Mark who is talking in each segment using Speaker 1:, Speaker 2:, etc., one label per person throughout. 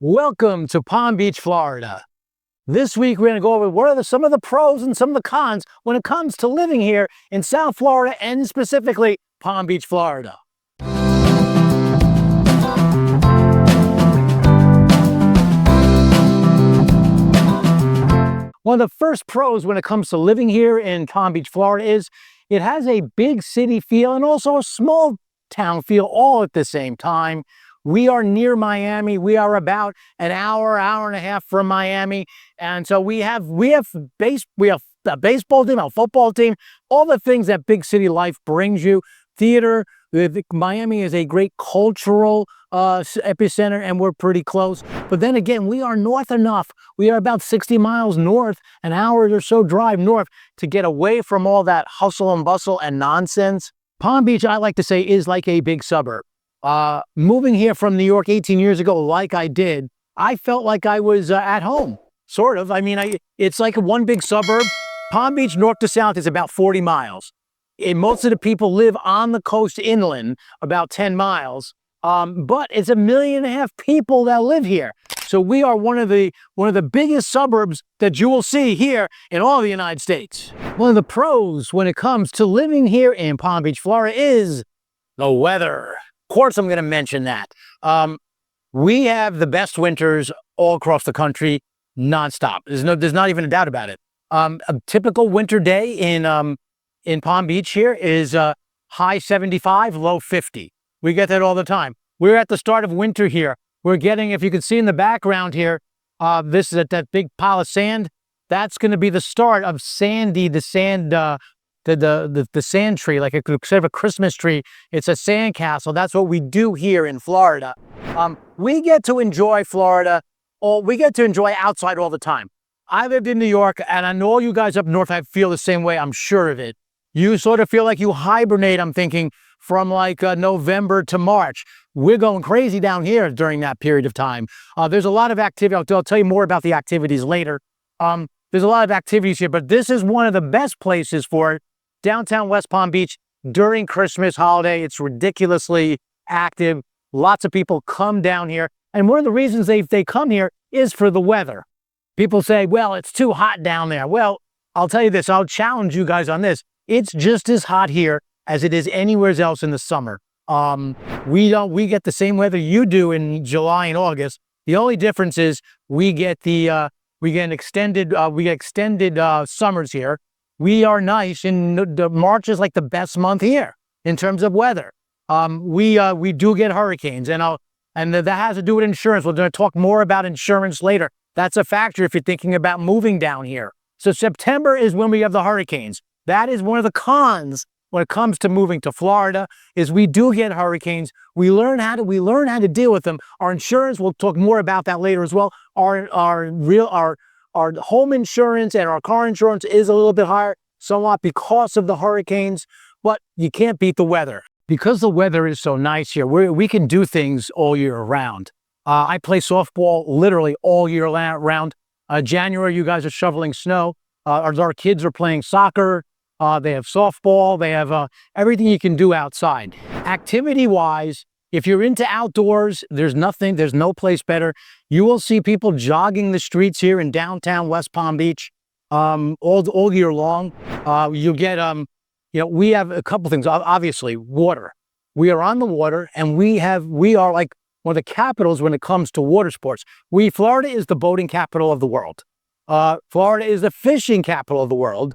Speaker 1: Welcome to Palm Beach, Florida. This week we're going to go over what are some of the pros and some of the cons when it comes to living here in South Florida and specifically Palm Beach, Florida. One of the first pros when it comes to living here in Palm Beach, Florida is it has a big city feel and also a small town feel all at the same time. We are near Miami. We are about an hour and a half from Miami. And so we have a baseball team, a football team, all the things that big city life brings you. Theater. Miami is a great cultural epicenter, and we're pretty close. But then again, we are north enough. We are about 60 miles north, an hour or so drive north to get away from all that hustle and bustle and nonsense. Palm Beach, I like to say, is like a big suburb. Moving here from New York 18 years ago, like I did, I felt like I was at home, sort of. I mean, it's like one big suburb. Palm Beach, north to south, is about 40 miles. And most of the people live on the coast inland, about 10 miles. But it's 1.5 million people that live here. So we are one of the biggest suburbs that you will see here in all the United States. One of the pros when it comes to living here in Palm Beach, Florida is the weather. Of course, I'm going to mention that. We have the best winters all across the country, nonstop. There's not even a doubt about it. A typical winter day in Palm Beach here is high 75, low 50. We get that all the time. We're at the start of winter here. We're getting, if you can see in the background here, this is that big pile of sand. That's going to be the start of Sandy, the sand. The sand tree, like instead of a Christmas tree, it's a sand castle. That's what we do here in Florida. We get to enjoy Florida, we get to enjoy outside all the time. I lived in New York, and I know you guys up north feel the same way, I'm sure of it. You sort of feel like you hibernate, I'm thinking, from like November to March. We're going crazy down here during that period of time. There's a lot of activity. I'll tell you more about the activities later. There's a lot of activities here, but this is one of the best places for it. Downtown West Palm Beach during Christmas holiday. It's ridiculously active. Lots of people come down here. And one of the reasons they come here is for the weather. People say, well, it's too hot down there. Well, I'll tell you this. I'll challenge you guys on this. It's just as hot here as it is anywhere else in the summer. We get the same weather you do in July and August. The only difference is we get extended summers here. We are nice, and March is like the best month here in terms of weather. We do get hurricanes, and that has to do with insurance. We're going to talk more about insurance later. That's a factor if you're thinking about moving down here. So September is when we have the hurricanes. That is one of the cons when it comes to moving to Florida, is we do get hurricanes. We learn how to deal with them. Our insurance, we'll talk more about that later as well. Our home insurance and our car insurance is a little bit higher, somewhat because of the hurricanes, but you can't beat the weather. Because the weather is so nice here, we can do things all year round. I play softball literally all year round. January, you guys are shoveling snow. Our kids are playing soccer. They have softball. They have everything you can do outside. Activity-wise, if you're into outdoors, there's no place better. You will see people jogging the streets here in downtown West Palm Beach all year long. You get, we have a couple things. Obviously, water. We are on the water, and we are like one of the capitals when it comes to water sports. Florida is the boating capital of the world. Florida is the fishing capital of the world.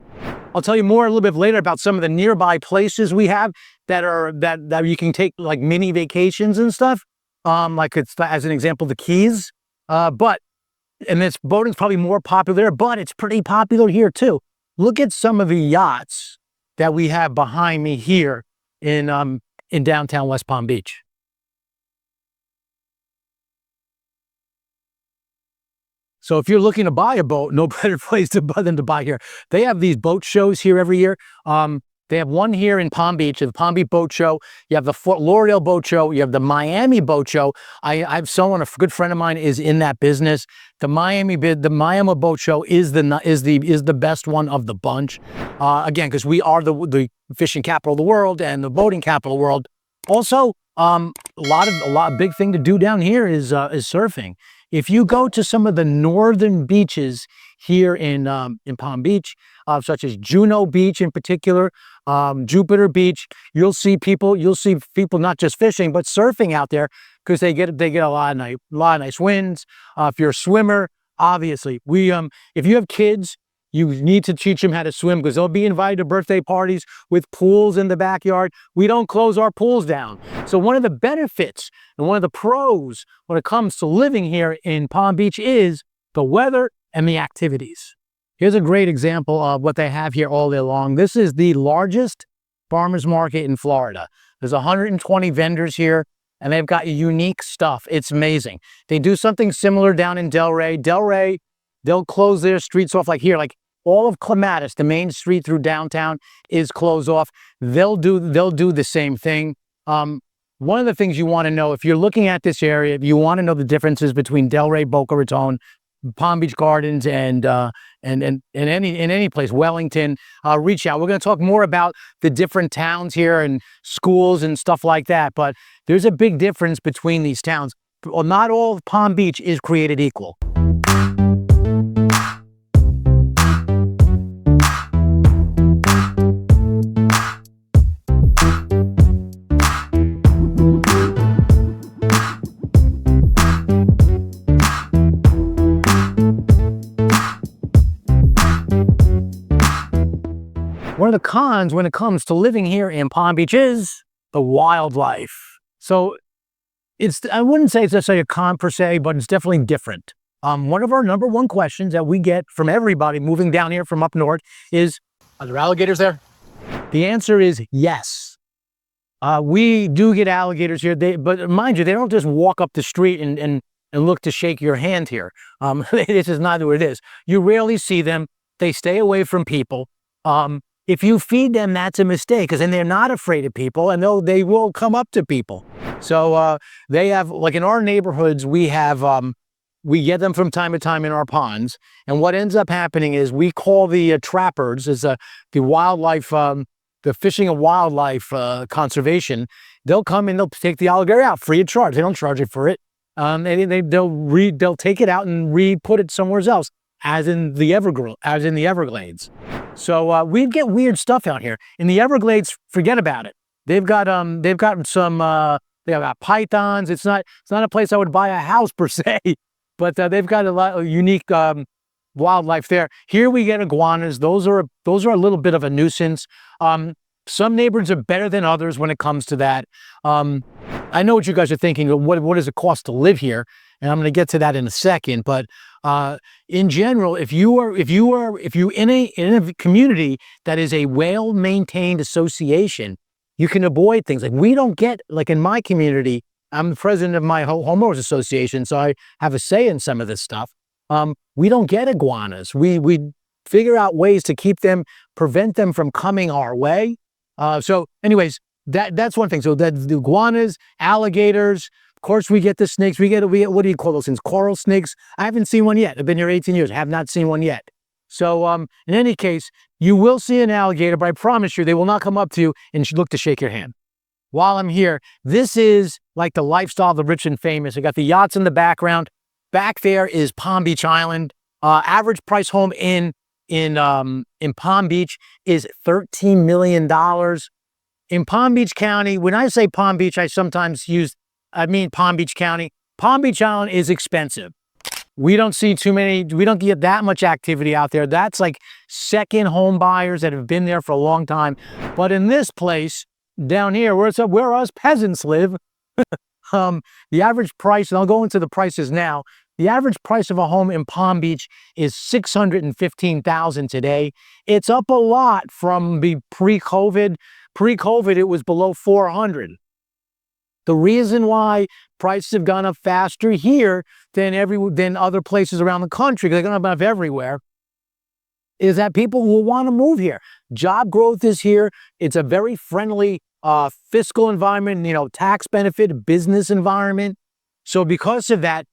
Speaker 1: I'll tell you more a little bit later about some of the nearby places we have that you can take like mini vacations and stuff. Like it's, as an example, the Keys. This boating's probably more popular, but it's pretty popular here too. Look at some of the yachts that we have behind me here in downtown West Palm Beach. So if you're looking to buy a boat, no better place than to buy here. They have these boat shows here every year. They have one here in Palm Beach, the Palm Beach Boat Show. You have the Fort Lauderdale Boat Show. You have the Miami Boat Show. I've someone, a good friend of mine, is in that business. The Miami Boat Show is the best one of the bunch. Again, because we are the fishing capital of the world and the boating capital of the world. Also, a big thing to do down here is surfing. If you go to some of the northern beaches here in Palm Beach, such as Juno Beach in particular, Jupiter Beach, you'll see people not just fishing but surfing out there because they get a lot of nice winds. If you're a swimmer, obviously, if you have kids, you need to teach them how to swim because they'll be invited to birthday parties with pools in the backyard. We don't close our pools down. So one of the benefits and one of the pros when it comes to living here in Palm Beach is the weather and the activities. Here's a great example of what they have here all day long. This is the largest farmers market in Florida. There's 120 vendors here, and they've got unique stuff. It's amazing. They do something similar down in Delray. Delray, they'll close their streets off like here, like all of Clematis, the main street through downtown is closed off. They'll do the same thing. One of the things you want to know, if you're looking at this area, you want to know the differences between Delray, Boca Raton, Palm Beach Gardens, and any place, Wellington, reach out. We're going to talk more about the different towns here and schools and stuff like that, but there's a big difference between these towns. Well, not all of Palm Beach is created equal. One of the cons when it comes to living here in Palm Beach is the wildlife. So I wouldn't say it's necessarily a con per se, but it's definitely different. One of our number one questions that we get from everybody moving down here from up north is, are there alligators there? The answer is yes. We do get alligators here, but mind you, they don't just walk up the street and look to shake your hand here. This is not what it is. You rarely see them. They stay away from people. If you feed them, that's a mistake, because then they're not afraid of people, and they will come up to people. So they have, like in our neighborhoods, we get them from time to time in our ponds, and what ends up happening is we call the trappers, the wildlife, the Fishing and Wildlife Conservation. They'll come and they'll take the alligator out free of charge. They don't charge you for it. They'll take it out and re-put it somewhere else, as in the Everglades. So we get weird stuff out here. In the Everglades, forget about it. They've got pythons. It's not a place I would buy a house per se, but they've got a lot of unique wildlife there. Here we get iguanas. Those are a little bit of a nuisance. Some neighborhoods are better than others when it comes to that. I know what you guys are thinking. What does it cost to live here? And I'm going to get to that in a second. But in general, if you in a community that is a well-maintained association, you can avoid things like we don't get, like in my community. I'm the president of my homeowners association, so I have a say in some of this stuff. We don't get iguanas. We figure out ways to prevent them from coming our way. So anyways, that's one thing. So the iguanas, alligators, of course we get the snakes. We get, what do you call those things? Coral snakes. I haven't seen one yet. I've been here 18 years. I have not seen one yet. So in any case, you will see an alligator, but I promise you, they will not come up to you and look to shake your hand. While I'm here, this is like the lifestyle of the rich and famous. I got the yachts in the background. Back there is Palm Beach Island. Average price home in Palm Beach is $13 million. In Palm Beach County, when I say Palm Beach, I mean Palm Beach County. Palm Beach Island is expensive. We don't get that much activity out there. That's like second home buyers that have been there for a long time. But in this place down here, where us peasants live, the average price, and I'll go into the prices now, the average price of a home in Palm Beach is $615,000 today. It's up a lot from the pre-COVID. Pre-COVID, it was below $400,000. The reason why prices have gone up faster here than other places around the country, because they're going up everywhere, is that people will want to move here. Job growth is here. It's a very friendly fiscal environment, tax benefit, business environment. So because of that,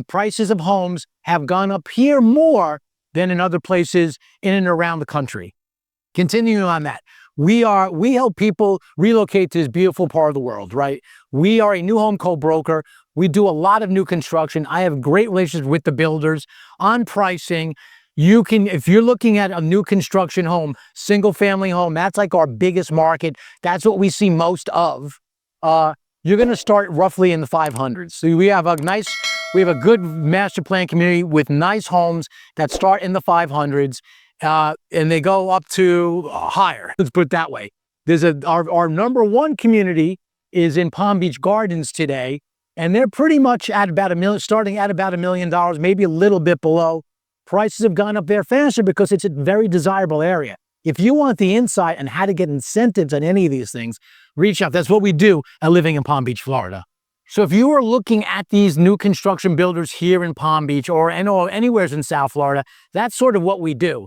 Speaker 1: prices of homes have gone up here more than in other places in and around the country. Continuing on that, we help people relocate to this beautiful part of the world, right? We are a new home co-broker. We do a lot of new construction. I have great relationships with the builders on pricing. You can, if you're looking at a new construction home, single family home, that's like our biggest market. That's what we see most of. You're going to start roughly in the 500s. So we have a good master plan community with nice homes that start in the 500s, and they go up to higher. Let's put it that way. Our number one community is in Palm Beach Gardens today, and they're pretty much at about $1 million, starting at about $1 million, maybe a little bit below. Prices have gone up there faster because it's a very desirable area. If you want the insight on how to get incentives on any of these things, reach out. That's what we do at Living in Palm Beach, Florida. So if you are looking at these new construction builders here in Palm Beach or anywhere in South Florida, that's sort of what we do.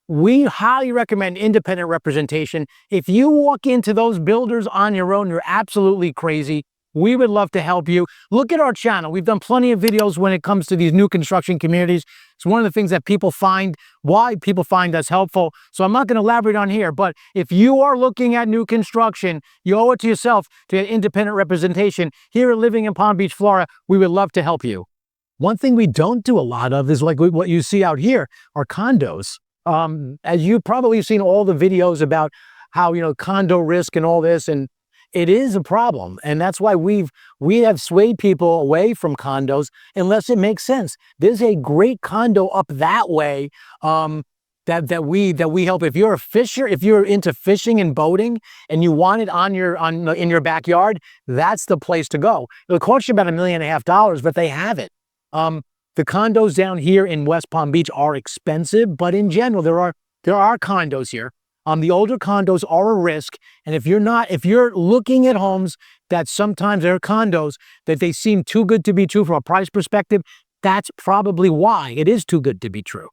Speaker 1: We highly recommend independent representation. If you walk into those builders on your own, you're absolutely crazy. We would love to help you. Look at our channel. We've done plenty of videos when it comes to these new construction communities. It's one of the things that why people find us helpful. So I'm not going to elaborate on here, but if you are looking at new construction, you owe it to yourself to get independent representation. Here at Living in Palm Beach, Florida, we would love to help you. One thing we don't do a lot of is like what you see out here are condos. As you've probably seen all the videos about how, condo risk and all this, and it is a problem, and that's why we have swayed people away from condos unless it makes sense. There's a great condo up that way that we help. If you're a fisher, if you're into fishing and boating, and you want it in your backyard, that's the place to go. It'll cost you about $1.5 million, but they have it. The condos down here in West Palm Beach are expensive, but in general, there are condos here. The older condos are a risk, and if you're looking at homes that sometimes they're condos that they seem too good to be true from a price perspective, that's probably why it is too good to be true.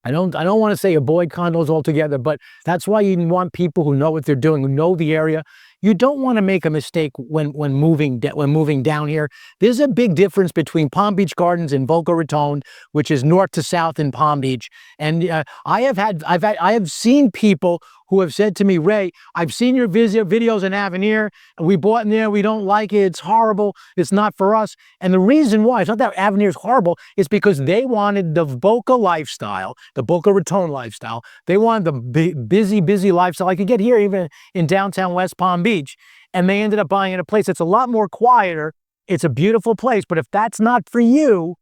Speaker 1: I don't want to say avoid condos altogether, but that's why you want people who know what they're doing, who know the area. You don't want to make a mistake when moving down here. There's a big difference between Palm Beach Gardens and Boca Raton, which is north to south in Palm Beach. And I have seen people who have said to me, Ray, I've seen your videos in Avenir, and we bought in there, we don't like it, it's horrible, it's not for us. And the reason why, it's not that Avenir is horrible, it's because they wanted the Boca lifestyle, the Boca Raton lifestyle. They wanted the busy lifestyle like you get here even in downtown West Palm Beach. And they ended up buying in a place that's a lot more quieter. It's a beautiful place, but if that's not for you,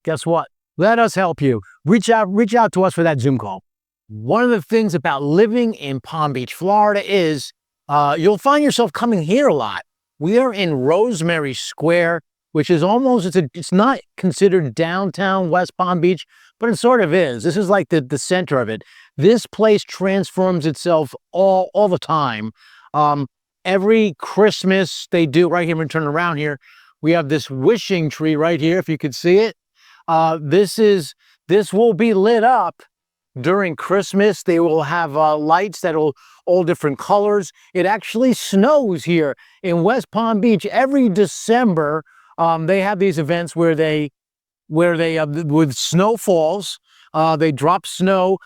Speaker 1: guess what? Let us help you. Reach out to us for that Zoom call. One of the things about living in Palm Beach, Florida is you'll find yourself coming here a lot. We are in Rosemary Square, which is it's not considered downtown West Palm Beach, but it sort of is. This is like the center of it. This place transforms itself all the time. Every Christmas they do, right here, I'm going to turn around here, we have this wishing tree right here, if you could see it. This will be lit up during Christmas. They will have lights that will all different colors. It actually snows here in West Palm Beach every December. They have these events where they with snowfalls, they drop snow.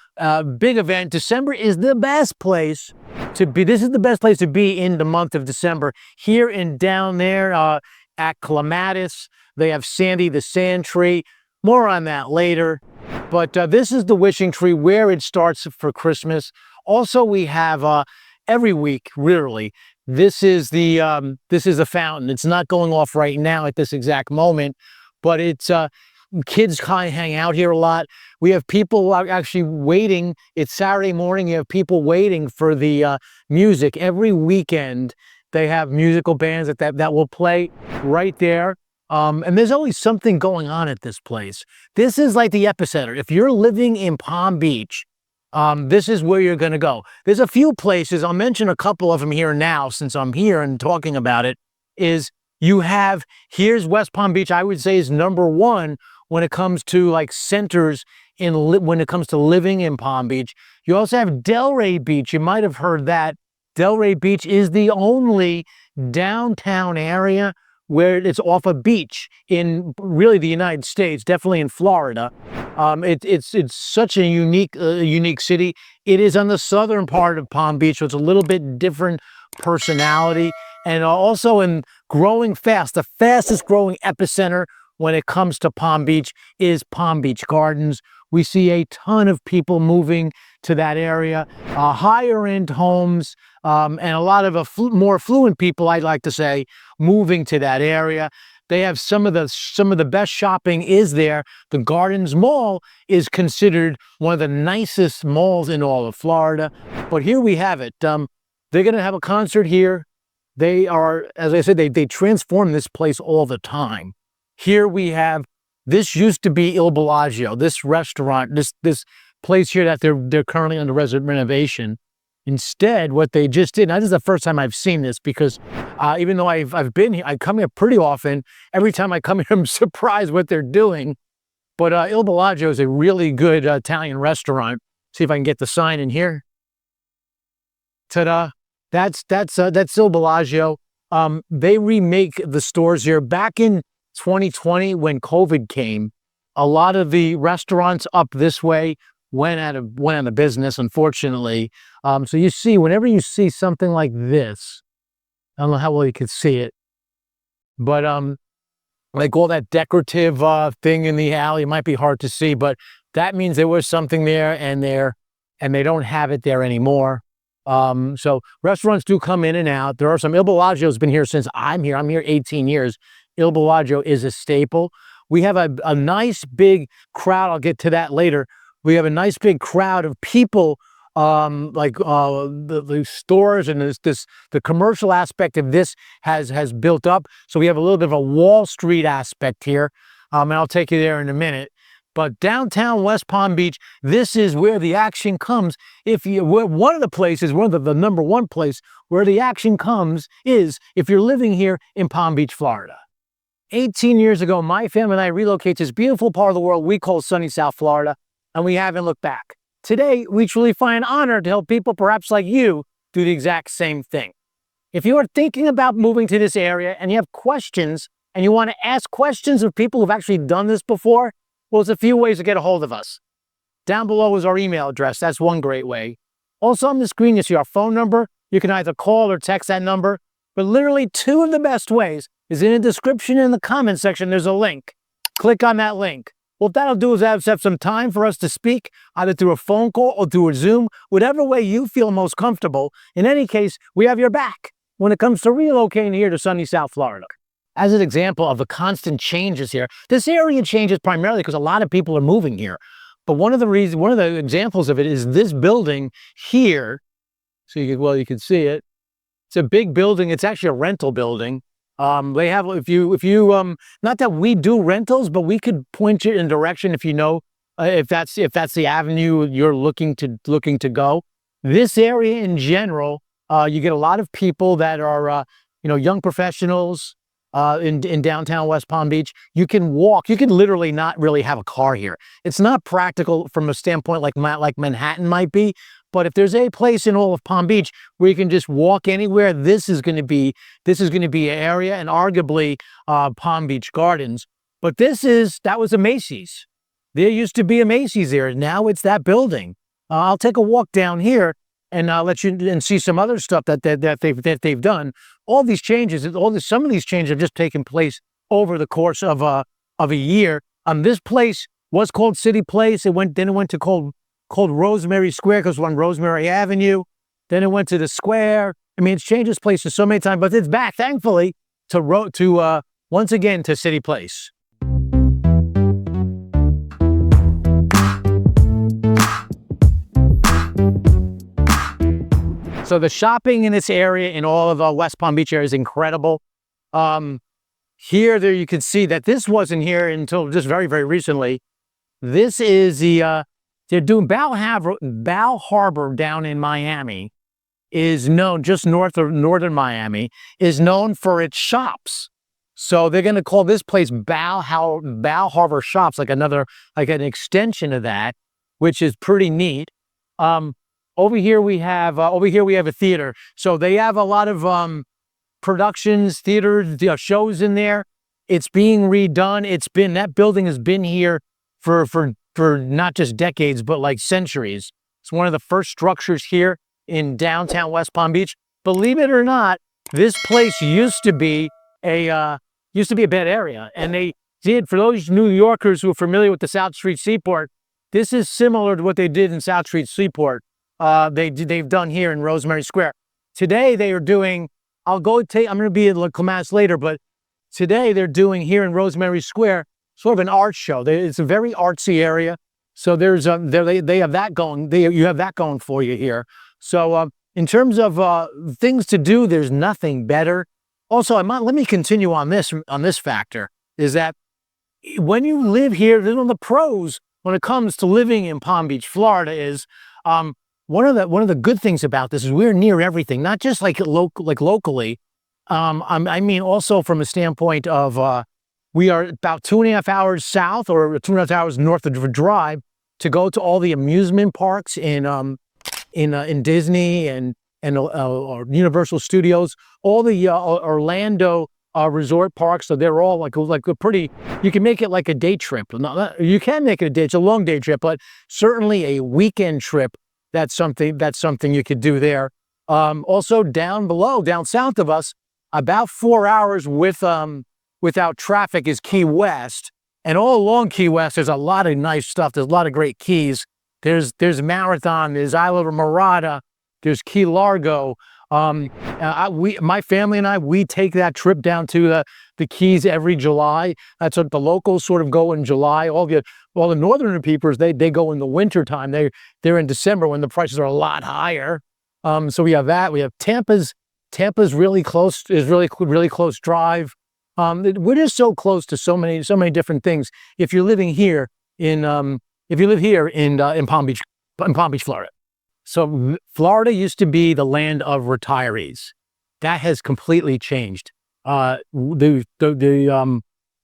Speaker 1: Big event. December is the best place to be. This is the best place to be in the month of December. Here and down there at Clematis, they have Sandy the Sand Tree. More on that later. But this is the wishing tree where it starts for Christmas. Also, we have every week, literally, this is the fountain. It's not going off right now at this exact moment, but it's kids kind of hang out here a lot. We have people actually waiting. It's Saturday morning. You have people waiting for the music. Every weekend, they have musical bands that will play right there. And there's always something going on at this place. This is like the epicenter. If you're living in Palm Beach, this is where you're going to go. There's a few places. I'll mention a couple of them here now since I'm here and talking about it. Here's West Palm Beach, I would say, is number one when it comes to like centers when it comes to living in Palm Beach. You also have Delray Beach. You might have heard that. Delray Beach is the only downtown area where it's off a beach in really the United States, definitely in Florida. It's such a unique city. It is on the southern part of Palm Beach, so it's a little bit different personality, and also in growing fast. The fastest growing epicenter when it comes to Palm Beach is Palm Beach Gardens. We see a ton of people moving to that area, higher end homes, and a lot of more affluent people, I'd like to say, moving to that area. They have some of the best shopping is there. The Gardens Mall is considered one of the nicest malls in all of Florida. But here we have it. They're going to have a concert here. They are, as I said, they transform this place all the time. Here we have, this used to be Il Bellagio, this restaurant, this place here that they're currently under renovation. Instead, what they just did, now this is the first time I've seen this, because even though I've been here, I come here pretty often. Every time I come here, I'm surprised what they're doing. But Il Bellagio is a really good Italian restaurant. See if I can get the sign in here. Ta-da! That's Il Bellagio. They remake the stores here. Back in 2020, when COVID came, a lot of the restaurants up this way went out of business, unfortunately. So you see, whenever you see something like this, I don't know how well you can see it, but like all that decorative thing in the alley, it might be hard to see, but that means there was something there, and they don't have it there anymore. So restaurants do come in and out. There are some. Il Bellagio's been here since I'm here. I'm here 18 years. Il Bellagio is a staple. We have a nice big crowd. I'll get to that later. We have a nice big crowd of people, the stores, and the commercial aspect of this has built up. So we have a little bit of a Wall Street aspect here, and I'll take you there in a minute. But downtown West Palm Beach, this is where the action comes. One of the places, the number one place where the action comes is if you're living here in Palm Beach, Florida. 18 years ago, my family and I relocated to this beautiful part of the world we call sunny South Florida, and we haven't looked back. Today, we truly find honor to help people perhaps like you do the exact same thing. If you are thinking about moving to this area and you have questions and you want to ask questions of people who've actually done this before, well, there's a few ways to get a hold of us. Down below is our email address. That's one great way. Also on the screen, you see our phone number. You can either call or text that number. But literally two of the best ways is in the description and in the comment section. There's a link. Click on that link. What that'll do is have some time for us to speak, either through a phone call or through a Zoom, whatever way you feel most comfortable. In any case, we have your back when it comes to relocating here to sunny South Florida. As an example of the constant changes here, this area changes primarily because a lot of people are moving here. But one of the examples of it is this building here. So you can see it. It's a big building. It's actually a rental building. They have, if you not that we do rentals, but we could point you in a direction if you know, if that's the avenue you're looking to go. This area in general, you get a lot of people that are, young professionals, in downtown West Palm Beach. You can walk. You can literally not really have a car here. It's not practical from a standpoint like Manhattan might be, but if there's a place in all of Palm Beach where you can just walk anywhere, this is going to be an area, and arguably Palm Beach Gardens. But that was a Macy's. There used to be a Macy's there. Now it's that building. I'll take a walk down here and I'll let you and see some other stuff that they've done. Some of these changes have just taken place over the course of a year. This place was called City Place. Then it went to called Rosemary Square because we're on Rosemary Avenue. Then it went to the Square. I mean, it's changed its places so many times, but it's back, thankfully, once again to City Place. So the shopping in this area, in all of West Palm Beach area, is incredible. There you can see that this wasn't here until just very, very recently. This is they're doing Bal Harbor down in Miami is known, just north of northern Miami, is known for its shops. So they're going to call this place Bal Harbor Shops, like an extension of that, which is pretty neat. Over here we have a theater. So they have a lot of productions, theaters, shows in there. It's being redone. That building has been here for for not just decades, but like centuries. It's one of the first structures here in downtown West Palm Beach. Believe it or not, this place used to be a bad area, and they did, for those New Yorkers who are familiar with the South Street Seaport, this is similar to what they did in South Street Seaport. They've done here in Rosemary Square. Today they are doing, I'm going to be in La Clematis later, but today they're doing here in Rosemary Square sort of an art show. It's a very artsy area, so there's they have that going. You have that going for you here. So in terms of things to do, there's nothing better. Also, let me continue on this factor, is that when you live here, one of the pros when it comes to living in Palm Beach, Florida, is one of the good things about this is we're near everything, not just like locally. I mean also from a standpoint of we are about 2.5 hours south or 2.5 hours north of the drive to go to all the amusement parks in Disney and Universal Studios, all the Orlando resort parks. So they're all like a pretty, you can make it like a day trip. You can make it a day, it's a long day trip, but certainly a weekend trip. That's something you could do there. Also down below, down south of us, about 4 hours without traffic is Key West. And all along Key West, there's a lot of nice stuff. There's a lot of great keys. There's Marathon, there's Isla Mirada, there's Key Largo. My family and I, we take that trip down to the Keys every July. That's what the locals sort of go in July. All the northern peoples, they go in the winter time. They're in December when the prices are a lot higher. So we have that. We have Tampa's really close, is really close drive. We're just so close to so many different things. If you're living here in Palm Beach, Florida. So Florida used to be the land of retirees. That has completely changed. The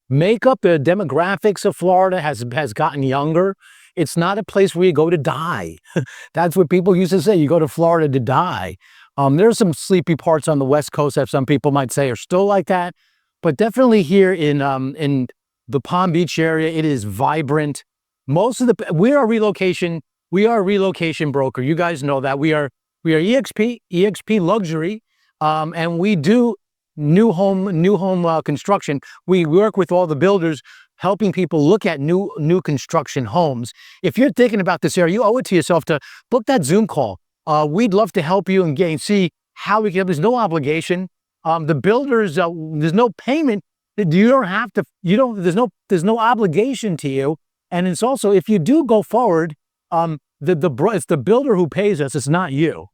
Speaker 1: makeup, the demographics of Florida has gotten younger. It's not a place where you go to die. That's what people used to say. You go to Florida to die. There's some sleepy parts on the West Coast that some people might say are still like that, but definitely here in the Palm Beach area, it is vibrant. We are a relocation broker. You guys know that. We are EXP Luxury, and we do new home construction. We work with all the builders, helping people look at new construction homes. If you're thinking about this area, you owe it to yourself to book that Zoom call. We'd love to help you and see how we can. There's no obligation. The builders, there's no payment. You don't have to. There's no obligation to you. And it's also, if you do go forward, it's the builder who pays us. It's not you.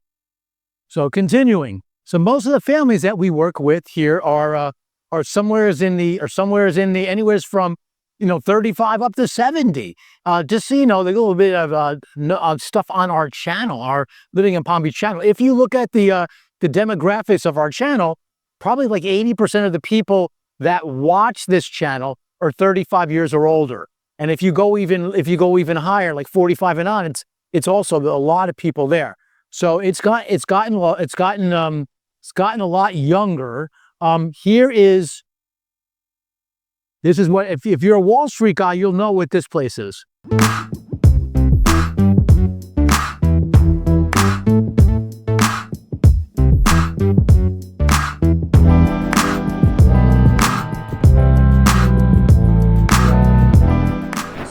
Speaker 1: So continuing. So most of the families that we work with here are anywhere from 35 up to 70. Just so you know, there's a little bit of stuff on our channel, our Living in Palm Beach channel. If you look at the demographics of our channel, probably like 80% of the people that watch this channel are 35 years or older. And if you go even higher, like 45 and on, it's also a lot of people there. So it's gotten a lot younger. This is what, if you're a Wall Street guy, you'll know what this place is.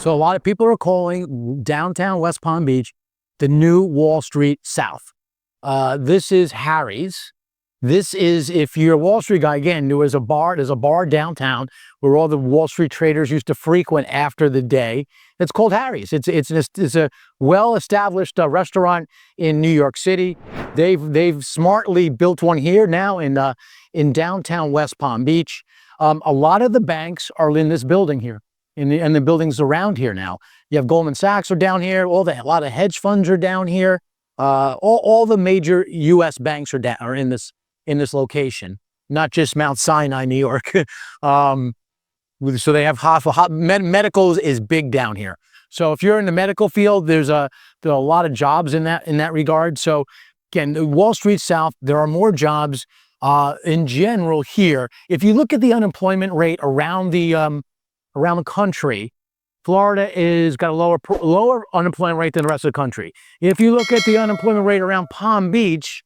Speaker 1: So a lot of people are calling downtown West Palm Beach the new Wall Street South. This is Harry's. This is, if you're a Wall Street guy, again, there's a bar downtown where all the Wall Street traders used to frequent after the day. It's called Harry's. It's a well-established restaurant in New York City. They've smartly built one here now in downtown West Palm Beach. A lot of the banks are in this building here, and the buildings around here now. You have Goldman Sachs are down here. A lot of hedge funds are down here. All the major U.S. banks are in this location, not just Mount Sinai, New York. So they have medical is big down here. So if you're in the medical field, there are a lot of jobs in that regard. So again, the Wall Street South, there are more jobs in general here. If you look at the unemployment rate around the country, Florida is got a lower unemployment rate than the rest of the country. If you look at the unemployment rate around Palm Beach,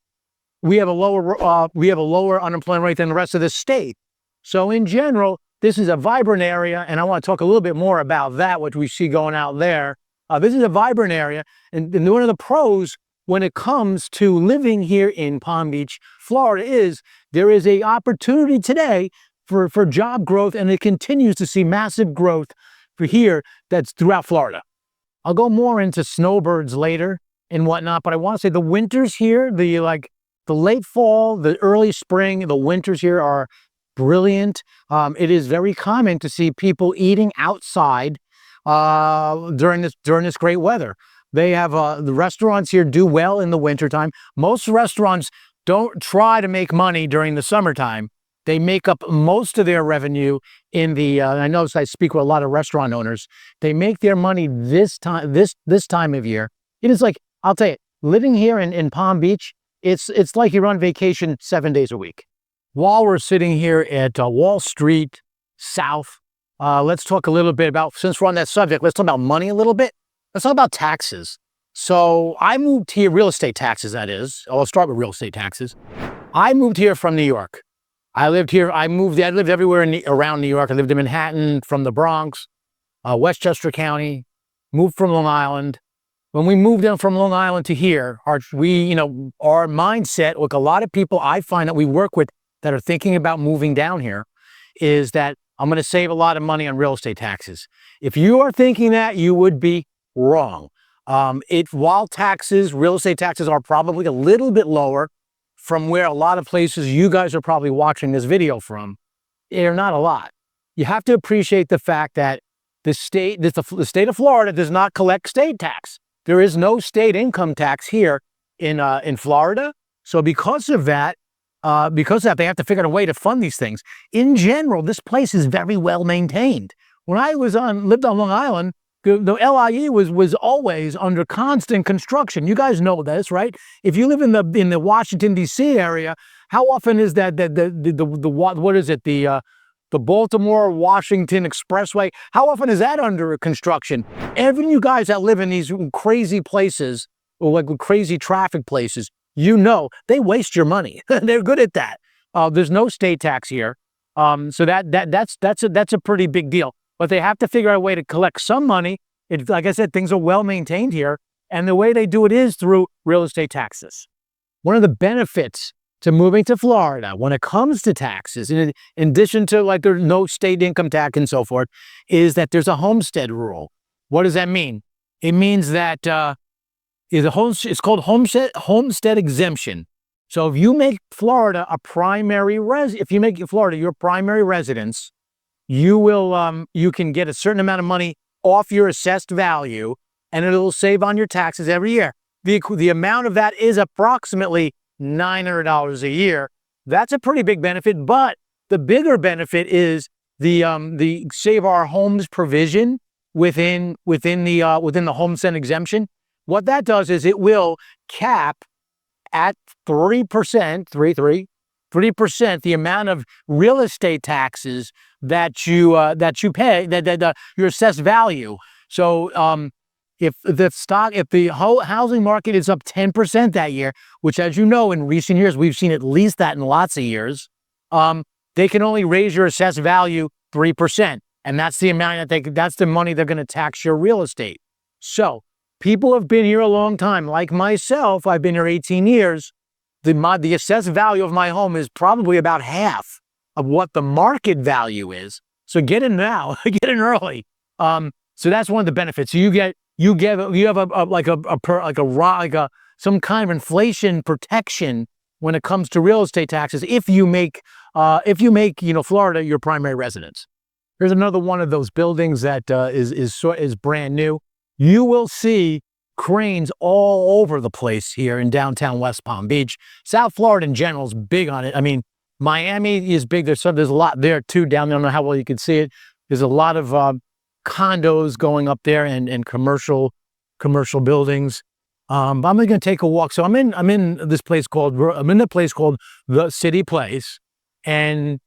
Speaker 1: we have a lower unemployment rate than the rest of the state. So in general, this is a vibrant area, and I want to talk a little bit more about that, what we see going out there. This is a vibrant area, and one of the pros when it comes to living here in Palm Beach, Florida, is there is a opportunity today for job growth, and it continues to see massive growth for here that's throughout Florida. I'll go more into snowbirds later and whatnot, but I want to say the winters here, the late fall, the early spring, the winters here are brilliant. It is very common to see people eating outside during this great weather. They have the restaurants here do well in the wintertime. Most restaurants don't try to make money during the summertime. They make up most of their revenue in the. I notice I speak with a lot of restaurant owners. They make their money this time of year. It is like, I'll tell you, living here in Palm Beach, it's like you're on vacation 7 days a week. While we're sitting here at Wall Street South, let's talk a little bit about, since we're on that subject, let's talk about money a little bit. Let's talk about taxes. So I moved here, real estate taxes, that is. I'll start with real estate taxes. I moved here from New York. I lived everywhere around New York. I lived in Manhattan, from the Bronx, Westchester County, moved from Long Island. When we moved in from Long Island to here, our mindset, like a lot of people I find that we work with that are thinking about moving down here, is that I'm going to save a lot of money on real estate taxes. If you are thinking that, you would be wrong. While real estate taxes are probably a little bit lower from where a lot of places you guys are probably watching this video from, they're not a lot. You have to appreciate the fact that the state of Florida does not collect state tax. There is no state income tax here in Florida. So because of that, they have to figure out a way to fund these things. In general, this place is very well maintained. When I lived on Long Island, the LIE was always under constant construction. You guys know this, right? If you live in the Washington D.C. area, how often is that the Baltimore-Washington Expressway? How often is that under construction? Even you guys that live in these crazy places, or like crazy traffic places, they waste your money. They're good at that. There's no state tax here, so that's a pretty big deal. But they have to figure out a way to collect some money. Like I said, things are well maintained here, and the way they do it is through real estate taxes. One of the benefits to moving to Florida when it comes to taxes, in addition to there's no state income tax and so forth, is that there's a homestead rule. What does that mean? It means that it's called homestead exemption. So if you make Florida your primary residence, you can get a certain amount of money off your assessed value, and it'll save on your taxes every year. The amount of that is approximately $900 a year. That's a pretty big benefit, but the bigger benefit is the Save Our Homes provision within the homestead exemption. What that does is it will cap at 3%, 3% the amount of real estate taxes that you pay, your assessed value. So if the whole housing market is up 10% that year, which, as you know, in recent years we've seen at least that in lots of years, they can only raise your assessed value 3%, and that's the amount that's the money they're going to tax your real estate. So people have been here a long time, like myself. I've been here 18 years. The assessed value of my home is probably about half of what the market value is. So get in now, get in early. So that's one of the benefits. You have some kind of inflation protection when it comes to real estate taxes if you make Florida your primary residence. Here's another one of those buildings that is brand new. You will see cranes all over the place here in downtown West Palm Beach. South Florida in general is big on it. I mean, Miami is big. There's a lot there too down there. I don't know how well you can see it. There's a lot of condos going up there and commercial buildings. I'm going to take a walk. So I'm in a place called the City Place, and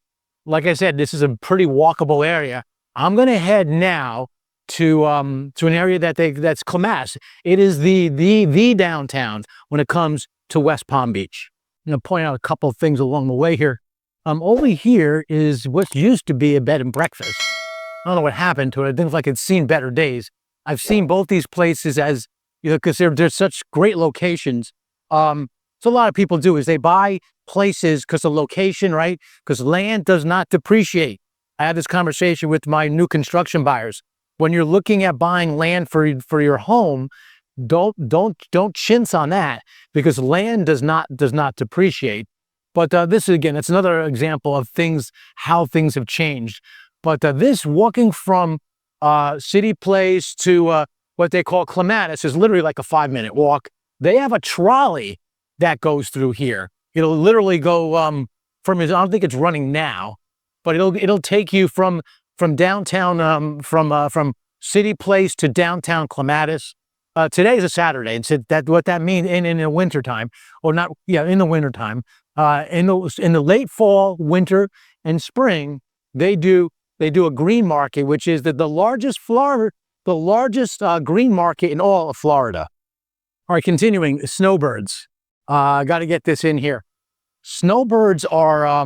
Speaker 1: like I said, this is a pretty walkable area. I'm going to head now to an area that's clematis. It is the downtown when it comes to West Palm Beach. I'm going to point out a couple of things along the way here. Over here is what used to be a bed and breakfast. I don't know what happened to it. It looks like it's seen better days. I've seen both these places as, because they're such great locations. So a lot of people do is they buy places because of location, right? Because land does not depreciate. I had this conversation with my new construction buyers. When you're looking at buying land for your home, don't chintz on that, because land does not depreciate. But this is, again, it's another example of how things have changed. But this walking from City Place to what they call Clematis is literally like a 5-minute walk. They have a trolley that goes through here. It'll literally go from, I don't think it's running now, but it'll take you from downtown, from City Place to downtown Clematis. Today is a Saturday, and so what that means in the wintertime, or not, yeah, in the wintertime, in the late fall, winter, and spring, they do a green market, which is the largest green market in all of Florida. All right, continuing, snowbirds. Got to get this in here. Snowbirds are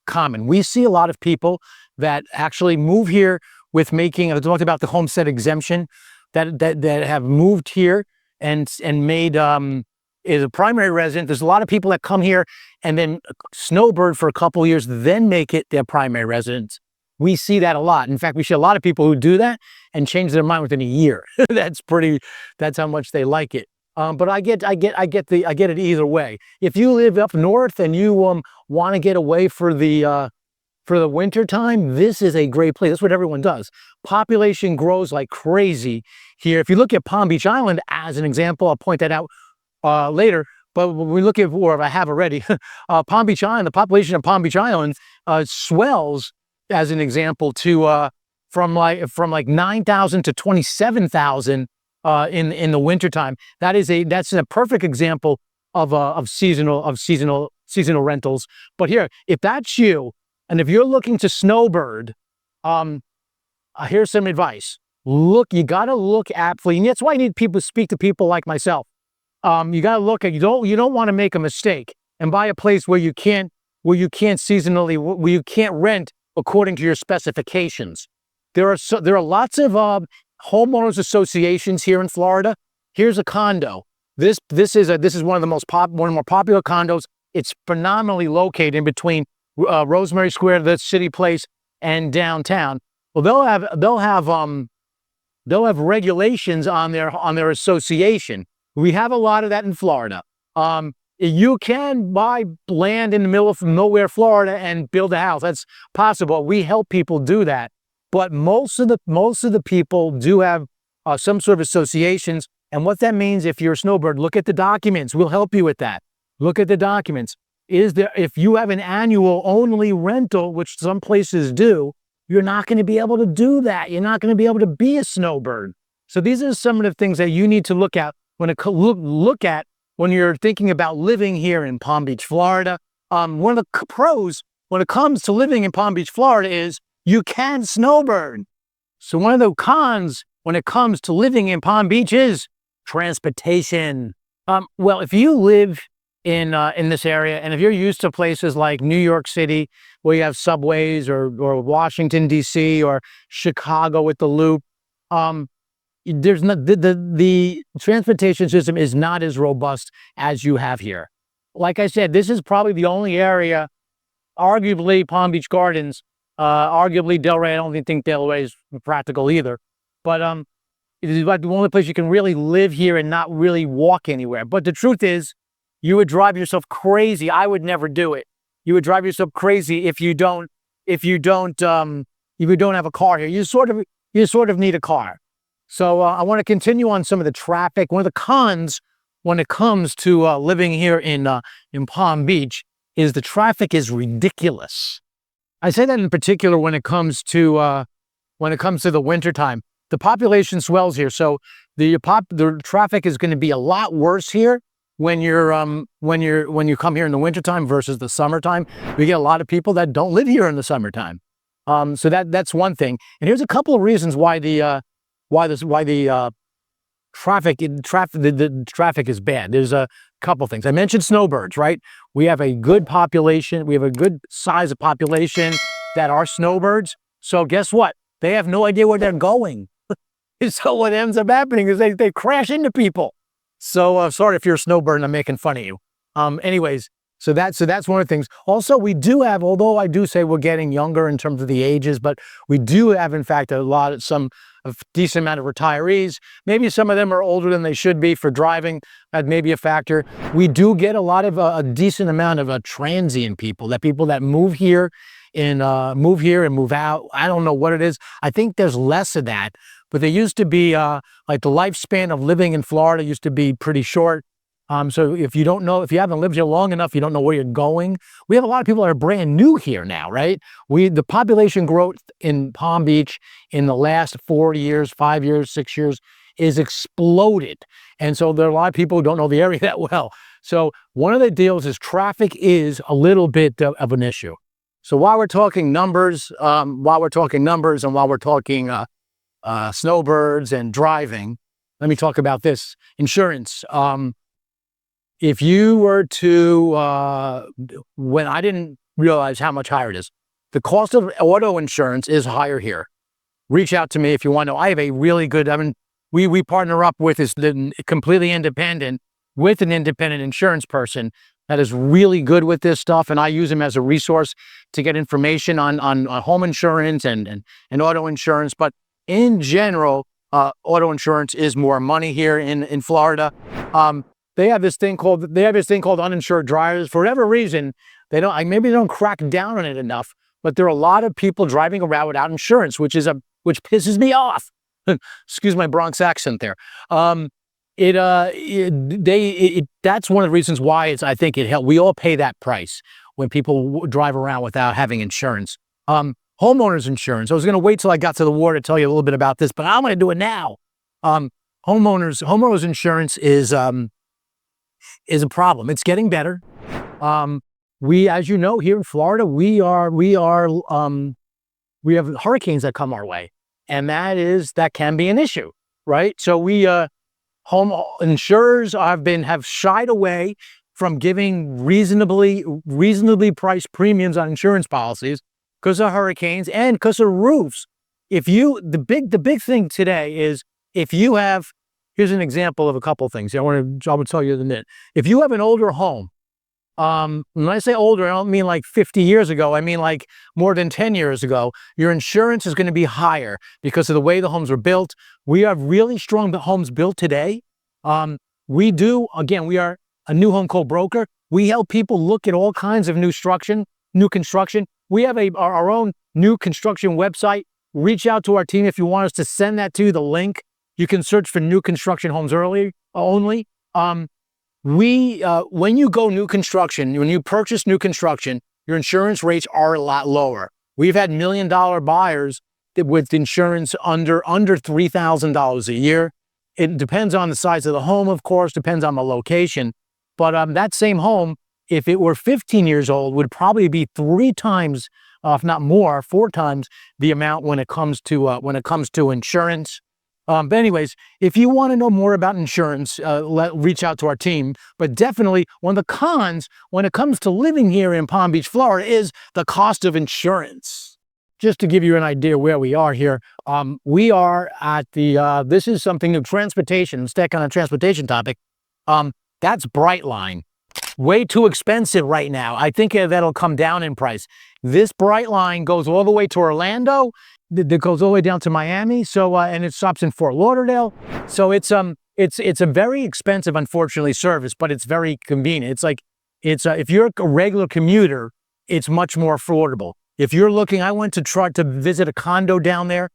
Speaker 1: common. We see a lot of people that actually move here with making, I talked about the homestead exemption, that have moved here and made is a primary resident. There's a lot of people that come here and then snowbird for a couple of years, then make it their primary residence. We see that a lot. In fact, we see a lot of people who do that and change their mind within a year. That's how much they like it. But I get it either way. If you live up north and you want to get away for the winter time, this is a great place. That's what everyone does. Population grows like crazy here. If you look at Palm Beach Island as an example, I'll point that out later. But when we look at, or if I have already, Palm Beach Island, the population of Palm Beach Island swells as an example to from like 9,000 to 27,000 in the wintertime. That's a perfect example of seasonal rentals. But here, if that's you, and if you're looking to snowbird, here's some advice. You got to look at, and that's why you need people to speak to people like myself. You got to look at, you don't want to make a mistake and buy a place where you can't rent according to your specifications. There are lots of homeowners associations here in Florida. Here's a condo. This is one of the more popular condos. It's phenomenally located in between Rosemary Square, the City Place, and downtown. Well, they'll have regulations on their association. We have a lot of that in Florida. You can buy land in the middle of nowhere, Florida, and build a house. That's possible. We help people do that. But most of the people do have some sort of associations. And what that means, if you're a snowbird, look at the documents. We'll help you with that. Look at the documents. If you have an annual only rental, which some places do, you're not going to be able to do that. You're not going to be able to be a snowbird. So these are some of the things that you need to look at when you're thinking about living here in Palm Beach, Florida. One of the pros when it comes to living in Palm Beach, Florida is you can snowbird. So one of the cons when it comes to living in Palm Beach is transportation. Well, if you live in this area, and if you're used to places like New York City, where you have subways, or Washington, D.C., or Chicago with the Loop, there's not, the transportation system is not as robust as you have here. Like I said, this is probably the only area, arguably Palm Beach Gardens, arguably Delray. I don't think Delray is practical either, but it is about the only place you can really live here and not really walk anywhere. But the truth is, you would drive yourself crazy. I would never do it. You would drive yourself crazy if you don't have a car here. You sort of need a car. So I want to continue on some of the traffic. One of the cons when it comes to living here in Palm Beach is the traffic is ridiculous. I say that in particular when it comes to the wintertime. The population swells here, so the traffic is going to be a lot worse here when you come here in the wintertime versus the summertime. We get a lot of people that don't live here in the summertime. So that's one thing. And here's a couple of reasons why the the traffic is bad. There's a couple things. I mentioned snowbirds, right? We have a good population. We have a good size of population that are snowbirds. So guess what? They have no idea where they're going. So what ends up happening is they crash into people. So sorry if you're a snowbird and I'm making fun of you. Anyways, so that's one of the things. Also, we do have, although I do say we're getting younger in terms of the ages, but we do have, in fact, a decent amount of retirees. Maybe some of them are older than they should be for driving. That may be a factor. We do get a lot of a decent amount of transient people that move here and move out. I don't know what it is. I think there's less of that, but there used to be like the lifespan of living in Florida used to be pretty short. So if you haven't lived here long enough, you don't know where you're going. We have a lot of people that are brand new here now, right? The population growth in Palm Beach in the last 4 years, 5 years, 6 years is exploded. And so there are a lot of people who don't know the area that well. So one of the deals is traffic is a little bit of an issue. So while we're talking numbers, and while we're talking snowbirds and driving, let me talk about this. Insurance. If you were to, when I didn't realize how much higher it is, the cost of auto insurance is higher here. Reach out to me if you want to know. I have a really good, we partner up with completely independent, with an independent insurance person that is really good with this stuff. And I use him as a resource to get information on home insurance and auto insurance. But in general, auto insurance is more money here in Florida. They have this thing called uninsured drivers. For whatever reason, maybe they don't crack down on it enough, but there are a lot of people driving around without insurance, which pisses me off. Excuse my Bronx accent there. That's one of the reasons why I think it helps. We all pay that price when people drive around without having insurance. Homeowners insurance. I was going to wait till I got to the war to tell you a little bit about this, but I'm going to do it now. Homeowners insurance is a problem. It's getting better. As you know, here in Florida, we have hurricanes that come our way, and that can be an issue, right? So home insurers have shied away from giving reasonably priced premiums on insurance policies because of hurricanes and because of roofs. The big thing today is here's an example of a couple of things. I want to tell you in a minute. If you have an older home, when I say older, I don't mean like 50 years ago. I mean like more than 10 years ago. Your insurance is going to be higher because of the way the homes are built. We have really strong homes built today. We are a new home code broker. We help people look at all kinds of new construction. We have our own new construction website. Reach out to our team if you want us to send that to you, the link. You can search for new construction homes only. When you go new construction, when you purchase new construction, your insurance rates are a lot lower. We've had $1 million buyers with insurance under $3,000 a year. It depends on the size of the home, of course, depends on the location. But that same home, if it were 15 years old, would probably be 3 times, if not more, 4 times the amount when it comes to insurance. But anyways, if you want to know more about insurance, reach out to our team. But definitely, one of the cons when it comes to living here in Palm Beach, Florida, is the cost of insurance. Just to give you an idea where we are here, we are at this is something new, transportation. Stick on a transportation topic. That's Brightline. Way too expensive right now. I think that'll come down in price. This Brightline goes all the way to Orlando. That goes all the way down to Miami. So and it stops in Fort Lauderdale. So it's a very expensive, unfortunately, service, but it's very convenient. If you're a regular commuter, it's much more affordable. If you're looking, I went to try to visit a condo down in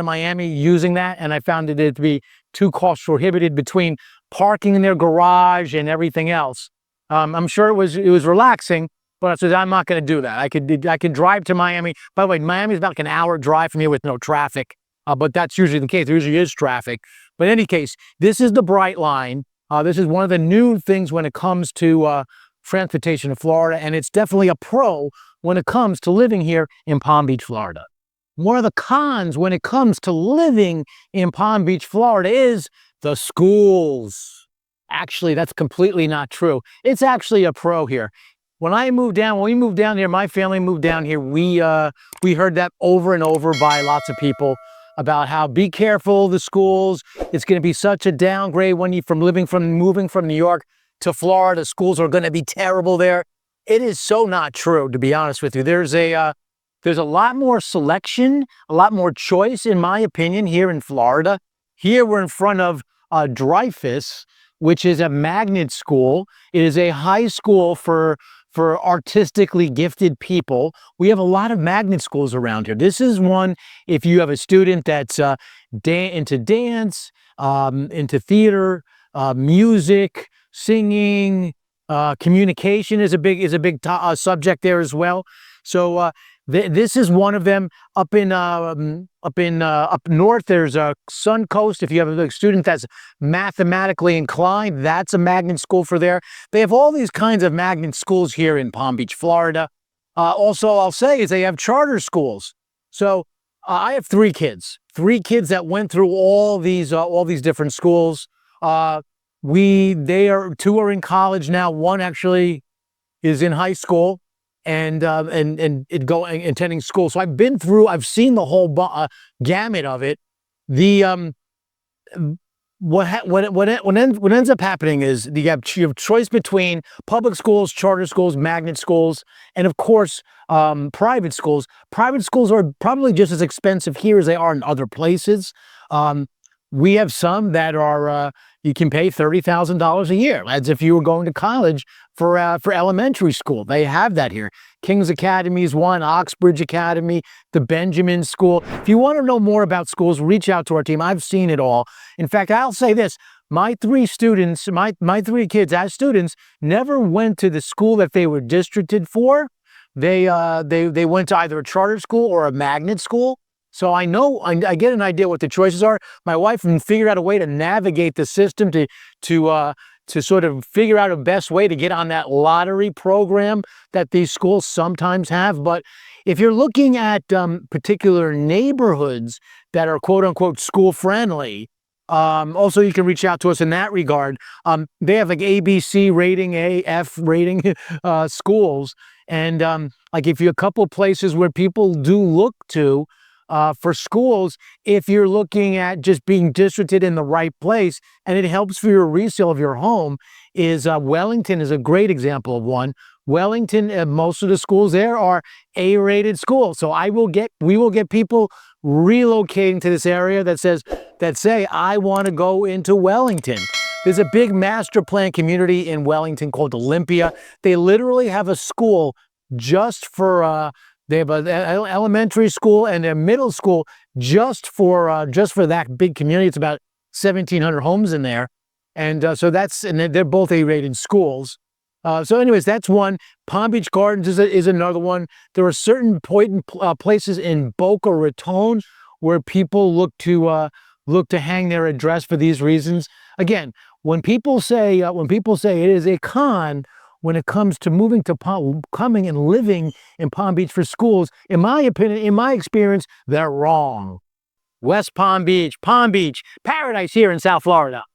Speaker 1: Miami using that, and I found it to be too cost prohibitive between parking in their garage and everything else. I'm sure it was relaxing, but I said, I'm not going to do that. I could drive to Miami. By the way, Miami is about like an hour drive from here with no traffic, but that's usually the case. There usually is traffic. But in any case, this is the Brightline. This is one of the new things when it comes to transportation in Florida, and it's definitely a pro when it comes to living here in Palm Beach, Florida. One of the cons when it comes to living in Palm Beach, Florida is the schools. Actually, that's completely not true. It's actually a pro here. When we moved down here, my family moved down here, we heard that over and over by lots of people about how be careful the schools. It's going to be such a downgrade when you moving from New York to Florida. Schools are going to be terrible there. It is so not true, to be honest with you. There's a lot more selection, a lot more choice, in my opinion, here in Florida. Here we're in front of Dreyfus, which is a magnet school. It is a high school for artistically gifted people. We have a lot of magnet schools around here. This is one, if you have a student that's into dance, into theater, music, singing, communication is a big subject there as well. So this is one of them. Up north, there's a Suncoast. If you have a student that's mathematically inclined, that's a magnet school for there. They have all these kinds of magnet schools here in Palm Beach, Florida. Also, I'll say is they have charter schools. So I have three kids that went through all these different schools. Two are in college now. One actually is in high school and attending school. So I've seen the whole gamut of it. What ends up happening is you have choice between public schools, charter schools, magnet schools, and of course, private schools. Private schools are probably just as expensive here as they are in other places. We have some that are, you can pay $30,000 a year, as if you were going to college for elementary school. They have that here. King's Academy is one, Oxbridge Academy, the Benjamin School. If you want to know more about schools, reach out to our team. I've seen it all. In fact, I'll say this. My three kids as students never went to the school that they were districted for. They went to either a charter school or a magnet school. So I get an idea what the choices are. My wife figured out a way to navigate the system to sort of figure out a best way to get on that lottery program that these schools sometimes have. But if you're looking at particular neighborhoods that are quote unquote school friendly, also you can reach out to us in that regard. They have like ABC rating, AF rating schools. And like if you're a couple of places where people do look to for schools, if you're looking at just being districted in the right place, and it helps for your resale of your home, is Wellington is a great example of one. Wellington, most of the schools there are A-rated schools. So we will get people relocating to this area that say, I want to go into Wellington. There's a big master plan community in Wellington called Olympia. They literally have a school just for they have an elementary school and a middle school just for that big community. It's about 1,700 homes in there, and they're both A-rated schools. So, anyways, that's one. Palm Beach Gardens is another one. There are certain places in Boca Raton where people look to hang their address for these reasons. Again, when people say it is a con when it comes to coming and living in Palm Beach for schools, in my opinion, in my experience, they're wrong. West Palm Beach, paradise here in South Florida.